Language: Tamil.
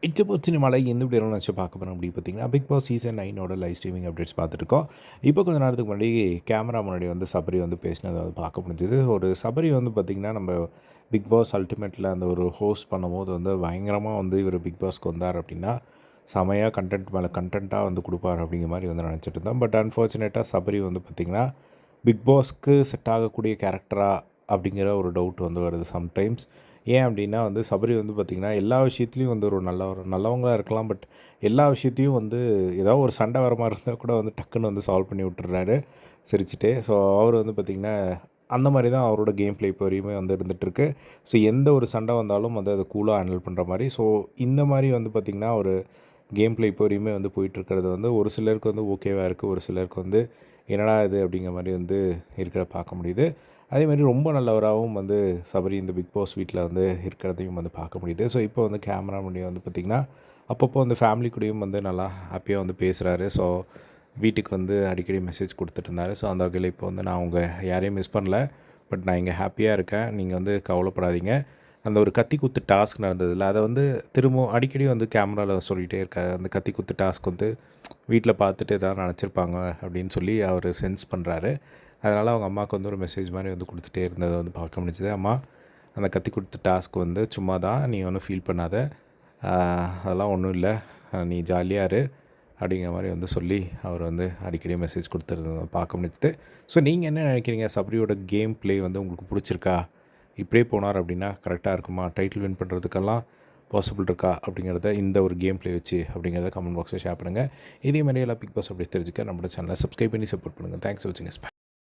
இச்சபோட் சினிமாவில் எந்த வீடியோலாம் நினச்சி பார்க்க போகிறோம் அப்படி பார்த்தீங்கன்னா, பிக் பாஸ் சீசன் 9ஓட லைவ் ஸ்ட்ரீமிங் அப்டேட்ஸ் பார்த்துருக்கோம். இப்போ கொஞ்சம் நேரத்துக்கு முன்னாடி கேமரா முன்னாடி வந்து சபரி வந்து பேசினதை வந்து பார்க்க முடிஞ்சுது. ஒரு சபரி வந்து பார்த்திங்கன்னா, நம்ம பிக் பாஸ் அல்டிமேட்டில் அந்த ஒரு ஹோஸ்ட் பண்ணும்போது வந்து பயங்கரமாக வந்து இவர் பிக் பாஸ்க்கு வந்தார் அப்படின்னா, செமையாக கண்டென்ட் மேலே கண்டென்ட்டாக வந்து கொடுப்பார் அப்படிங்கிற மாதிரி வந்து நினச்சிட்டு இருந்தோம். பட் அன்ஃபார்ச்சுனேட்டாக சபரி வந்து பார்த்திங்கன்னா, பிக் பாஸ்க்கு செட் ஆகக்கூடிய கேரக்டரா அப்படிங்கிற ஒரு டவுட் வந்து வருது சம்டைம்ஸ். ஏன் அப்படின்னா வந்து சபரி வந்து பார்த்திங்கன்னா, எல்லா விஷயத்துலையும் வந்து ஒரு நல்லவங்களா இருக்கலாம். பட் எல்லா விஷயத்தையும் வந்து ஏதாவது ஒரு சண்டை வர மாதிரி இருந்தால் கூட வந்து டக்குன்னு வந்து சால்வ் பண்ணி விட்டுறாரு சிரிச்சுட்டே. ஸோ அவர் வந்து பார்த்திங்கன்னா, அந்த மாதிரி தான் அவரோட கேம் ப்ளே இப்போ வரையுமே வந்து இருந்துகிட்ருக்கு. ஸோ எந்த ஒரு சண்டை வந்தாலும் வந்து அதை கூலாக ஹேண்டில் பண்ணுற மாதிரி. ஸோ இந்த மாதிரி வந்து பார்த்திங்கன்னா, ஒரு கேம் ப்ளே இப்போ வரையுமே வந்து போயிட்டுருக்கிறது வந்து ஒரு சிலருக்கு வந்து ஓகேவாக இருக்குது. ஒரு சிலருக்கு வந்து என்னடா இது அப்படிங்கிற மாதிரி வந்து இருக்கிற பார்க்க முடியுது. அதேமாதிரி ரொம்ப நல்லவராகவும் வந்து சபரி இந்த பிக் பாஸ் வீட்டில் வந்து இருக்கிறதையும் வந்து பார்க்க முடியுது. ஸோ இப்போ வந்து கேமரா முன்னாடி வந்து பார்த்திங்கன்னா, அப்பப்போ வந்து ஃபேமிலி கூடயும் வந்து நல்லா ஹாப்பியாக வந்து பேசுகிறாரு. ஸோ வீட்டுக்கு வந்து அடிக்கடி மெசேஜ் கொடுத்துட்டு இருந்தார். ஸோ அந்த வகையில் இப்போ வந்து நான் உங்கள் யாரையும் மிஸ் பண்ணல. பட் நான் இங்கே ஹாப்பியாக இருக்கேன். நீங்கள் வந்து கவலைப்படாதீங்க. அந்த ஒரு கத்தி குத்து டாஸ்க் நடந்ததில்ல, அதை வந்து திரும்பவும் அடிக்கடி வந்து கேமராவில் சொல்லிகிட்டே இருக்காரு. அந்த கத்தி குத்து டாஸ்க் வந்து வீட்டில் பார்த்துட்டு எதாவது நினச்சிருப்பாங்க அப்படின்னு சொல்லி அவர் சென்ஸ் பண்ணுறாரு. அதனால் அவங்க அம்மாவுக்கு வந்து ஒரு மெசேஜ் மாதிரி வந்து கொடுத்துட்டே இருந்ததை வந்து பார்க்க முடிஞ்சுது. அம்மா, அந்த கத்தி கொடுத்த டாஸ்க் வந்து சும்மா தான், நீ ஒன்றும் ஃபீல் பண்ணாத, அதெல்லாம் ஒன்றும் இல்லை, நீ ஜாலியாக இரு அப்படிங்கிற மாதிரி வந்து சொல்லி அவர் வந்து அடிக்கடி மெசேஜ் கொடுத்துருந்ததை பார்க்க முடிஞ்சுது. ஸோ நீங்கள் என்ன நினைக்கிறீங்க? சபரியோட கேம் ப்ளே வந்து உங்களுக்கு பிடிச்சிருக்கா? இப்படியே போனார் அப்படின்னா கரெக்டாக இருக்குமா? டைட்டில் வின் பண்ணுறதுக்கெல்லாம் பாசிபிள் இருக்கா அப்படிங்கிறத இந்த ஒரு கேம் ப்ளே வச்சு அப்படிங்கிறத கமெண்ட் பாக்ஸில் ஷேர் பண்ணுங்கள். இதே மாதிரி எல்லாம் பிக் பாஸ் அப்படி தெரிஞ்சுக்க நம்மளோட சேனலை சப்ஸ்கிரைப் பண்ணி சப்போர்ட் பண்ணுங்கள். தேங்க்ஸ் ஃபார் வாட்சிங்.